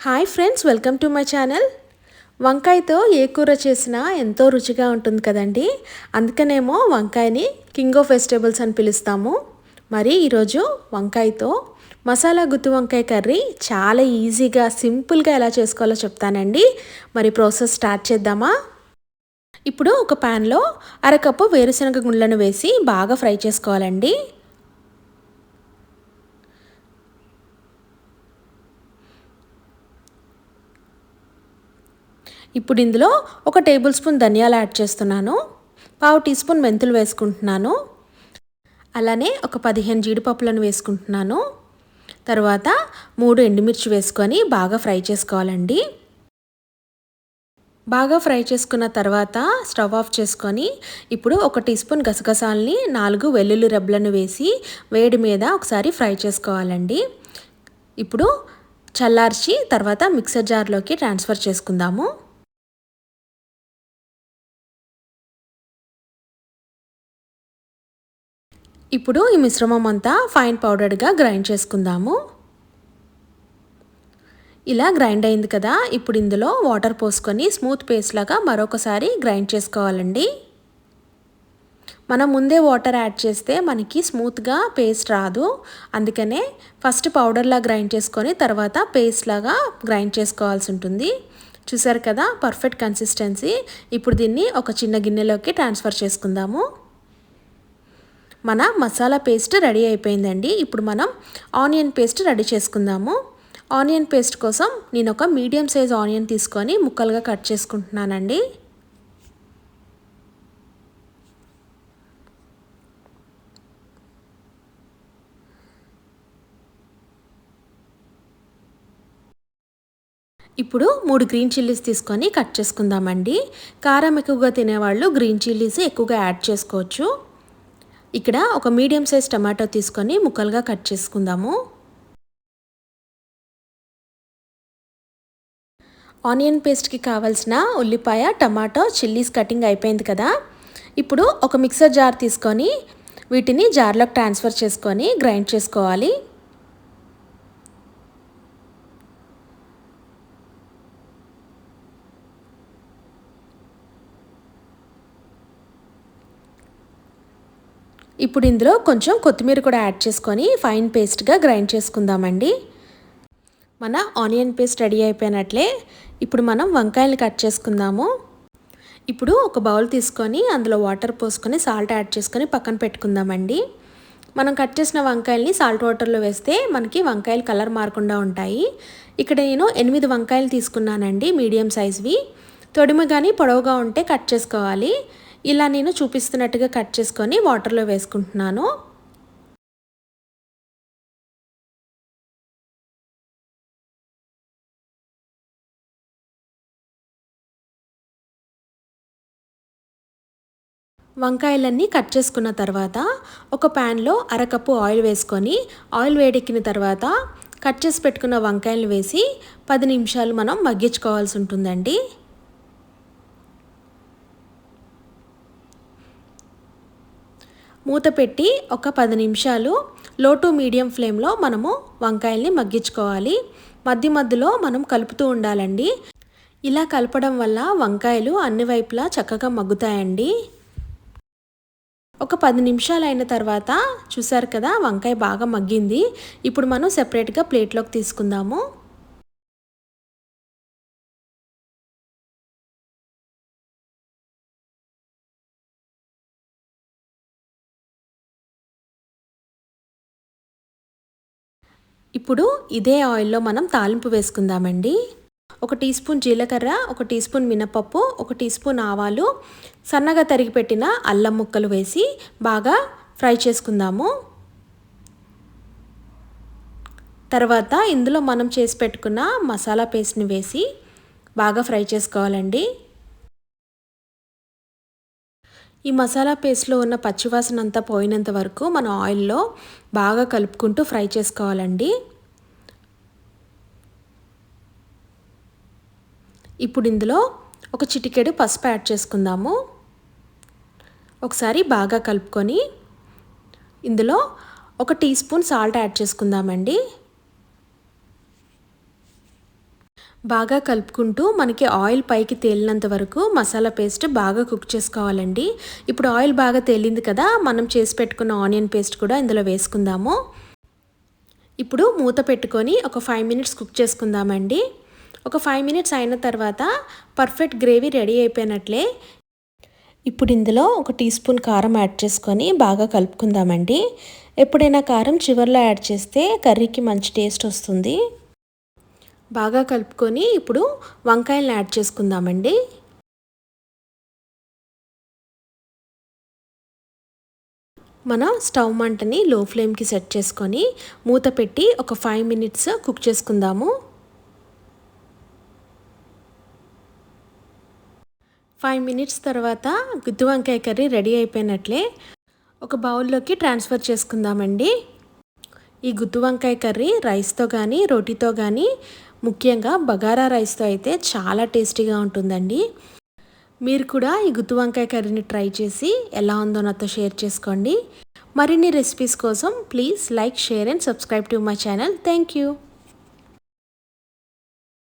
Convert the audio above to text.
Hi friends, welcome to my channel. వంకాయతో ఏ కూర చేసినా ఎంతో రుచిగా ఉంటుంది కదండి. అందుకనేమో వంకాయని కింగ్ ఆఫ్ వెజిటేబుల్స్ అని పిలుస్తాము. మరి ఈరోజు వంకాయతో మసాలా గుత్తి వంకాయ కర్రీ చాలా ఈజీగా సింపుల్గా ఎలా చేసుకోవాలో చెప్తానండి. మరి ప్రాసెస్ స్టార్ట్ చేద్దామా? ఇప్పుడు ఒక ప్యాన్లో అరకప్పు వేరుశనగ గుండ్లను వేసి బాగా ఫ్రై చేసుకోవాలండి. ఇప్పుడు ఇందులో ఒక టేబుల్ స్పూన్ ధనియాలు యాడ్ చేస్తున్నాను. పావు టీ స్పూన్ మెంతులు వేసుకుంటున్నాను. అలానే ఒక 15 జీడిపప్పులను వేసుకుంటున్నాను. తర్వాత 3 ఎండుమిర్చి వేసుకొని బాగా ఫ్రై చేసుకోవాలండి. బాగా ఫ్రై చేసుకున్న తర్వాత స్టవ్ ఆఫ్ చేసుకొని ఇప్పుడు ఒక టీ స్పూన్ గసగసాలని 4 వెల్లుల్లి రెబ్బలను వేసి వేడి మీద ఒకసారి ఫ్రై చేసుకోవాలండి. ఇప్పుడు చల్లార్చి తర్వాత మిక్సర్ జార్లోకి ట్రాన్స్ఫర్ చేసుకుందాము. ఇప్పుడు ఈ మిశ్రమం అంతా ఫైన్ పౌడర్గా గ్రైండ్ చేసుకుందాము. ఇలా గ్రైండ్ అయింది కదా. ఇప్పుడు ఇందులో వాటర్ పోసుకొని స్మూత్ పేస్ట్ లాగా మరొకసారి గ్రైండ్ చేసుకోవాలండి. మనం ముందే వాటర్ యాడ్ చేస్తే మనకి స్మూత్గా పేస్ట్ రాదు. అందుకనే ఫస్ట్ పౌడర్లా గ్రైండ్ చేసుకొని తర్వాత పేస్ట్ లాగా గ్రైండ్ చేసుకోవాల్సి ఉంటుంది. చూసారు కదా, పర్ఫెక్ట్ కన్సిస్టెన్సీ. ఇప్పుడు దీన్ని ఒక చిన్న గిన్నెలోకి ట్రాన్స్ఫర్ చేసుకుందాము. మన మసాలా పేస్ట్ రెడీ అయిపోయిందండి. ఇప్పుడు మనం ఆనియన్ పేస్ట్ రెడీ చేసుకుందాము. ఆనియన్ పేస్ట్ కోసం నేను ఒక మీడియం సైజ్ ఆనియన్ తీసుకొని ముక్కలుగా కట్ చేసుకుంటున్నానండి. ఇప్పుడు 3 గ్రీన్ చిల్లీస్ తీసుకొని కట్ చేసుకుందామండి. కారం ఎక్కువగా తినేవాళ్ళు గ్రీన్ చిల్లీస్ ఎక్కువగా యాడ్ చేసుకోవచ్చు. ఇక్కడ ఒక మీడియం సైజ్ టమాటో తీసుకొని ముక్కలుగా కట్ చేసుకుందాము. ఆనియన్ పేస్ట్కి కావాల్సిన ఉల్లిపాయ, టమాటో, చిల్లీస్ కటింగ్ అయిపోయింది కదా. ఇప్పుడు ఒక మిక్సర్ జార్ తీసుకొని వీటిని జార్లోకి ట్రాన్స్ఫర్ చేసుకొని గ్రైండ్ చేసుకోవాలి. ఇప్పుడు ఇందులో కొంచెం కొత్తిమీర కూడా యాడ్ చేసుకొని ఫైన్ పేస్ట్గా గ్రైండ్ చేసుకుందామండి. మన ఆనియన్ పేస్ట్ రెడీ అయిపోయినట్లే. ఇప్పుడు మనం వంకాయలు కట్ చేసుకుందాము. ఇప్పుడు ఒక బౌల్ తీసుకొని అందులో వాటర్ పోసుకొని సాల్ట్ యాడ్ చేసుకొని పక్కన పెట్టుకుందామండి. మనం కట్ చేసిన వంకాయల్ని సాల్ట్ వాటర్లో వేస్తే మనకి వంకాయలు కలర్ మారకుండా ఉంటాయి. ఇక్కడ నేను 8 వంకాయలు తీసుకున్నానండి, మీడియం సైజ్వి. తొడిమ కానీ పొడవుగా ఉంటే కట్ చేసుకోవాలి. ఇలా నేను చూపిస్తున్నట్టుగా కట్ చేసుకొని వాటర్లో వేసుకుంటున్నాను. వంకాయలన్నీ కట్ చేసుకున్న తర్వాత ఒక ప్యాన్లో అరకప్పు ఆయిల్ వేసుకొని ఆయిల్ వేడెక్కిన తర్వాత కట్ చేసి పెట్టుకున్న వంకాయలు వేసి 10 నిమిషాలు మనం మగ్గించుకోవాల్సి ఉంటుందండి. మూత పెట్టి ఒక 10 నిమిషాలు లో టు మీడియం ఫ్లేమ్లో మనము వంకాయల్ని మగ్గించుకోవాలి. మధ్య మధ్యలో మనం కలుపుతూ ఉండాలండి. ఇలా కలపడం వల్ల వంకాయలు అన్ని వైపులా చక్కగా మగ్గుతాయండి. ఒక 10 నిమిషాలు అయిన తర్వాత చూసారు కదా, వంకాయ బాగా మగ్గింది. ఇప్పుడు మనం సెపరేట్గా ప్లేట్లోకి తీసుకుందాము. ఇప్పుడు ఇదే ఆయిల్లో మనం తాలింపు వేసుకుందామండి. ఒక టీ స్పూన్ జీలకర్ర, ఒక టీ స్పూన్ మినపప్పు, ఒక టీ స్పూన్ ఆవాలు, సన్నగా తరిగి పెట్టిన అల్లం ముక్కలు వేసి బాగా ఫ్రై చేసుకుందాము. తర్వాత ఇందులో మనం చేసి పెట్టుకున్న మసాలా పేస్ట్ని వేసి బాగా ఫ్రై చేసుకోవాలండి. ఈ మసాలా పేస్ట్లో ఉన్న పచ్చివాసన అంతా పోయినంత వరకు మన ఆయిల్లో బాగా కలుపుకుంటూ ఫ్రై చేసుకోవాలండి. ఇప్పుడు ఇందులో ఒక చిటికెడు పసుపు యాడ్ చేసుకుందాము. ఒకసారి బాగా కలుపుకొని ఇందులో ఒక టీ స్పూన్ సాల్ట్ యాడ్ చేసుకుందామండి. బాగా కలుపుకుంటూ మనకి ఆయిల్ పైకి తేలినంత వరకు మసాలా పేస్ట్ బాగా కుక్ చేసుకోవాలండి. ఇప్పుడు ఆయిల్ బాగా తేలింది కదా, మనం చేసి పెట్టుకున్న ఆనియన్ పేస్ట్ కూడా ఇందులో వేసుకుందాము. ఇప్పుడు మూత పెట్టుకొని ఒక 5 మినిట్స్ కుక్ చేసుకుందామండి. ఒక 5 మినిట్స్ అయిన తర్వాత పర్ఫెక్ట్ గ్రేవీ రెడీ అయిపోయినట్లే. ఇప్పుడు ఇందులో ఒక టీ స్పూన్ కారం యాడ్ చేసుకొని బాగా కలుపుకుందామండి. ఎప్పుడైనా కారం చివర్లో యాడ్ చేస్తే కర్రీకి మంచి టేస్ట్ వస్తుంది. బాగా కలుపుకొని ఇప్పుడు వంకాయలను యాడ్ చేసుకుందామండి. మన స్టవ్ మంటని లో ఫ్లేమ్కి సెట్ చేసుకొని మూత పెట్టి ఒక 5 మినిట్స్ కుక్ చేసుకుందాము. 5 మినిట్స్ తర్వాత గుత్తి వంకాయ కర్రీ రెడీ అయిపోయినట్లే. ఒక బౌల్లోకి ట్రాన్స్ఫర్ చేసుకుందామండి. ఈ గుత్తి వంకాయ కర్రీ రైస్తో కానీ రోటీతో కానీ, ముఖ్యంగా బగారా రైస్తో అయితే చాలా టేస్టీగా ఉంటుందండి. మీరు కూడా ఈ గుత్తి వంకాయ కర్రీని ట్రై చేసి ఎలా ఉందో నాతో షేర్ చేసుకోండి. మరిన్ని రెసిపీస్ కోసం please like, share and subscribe to my channel. Thank you.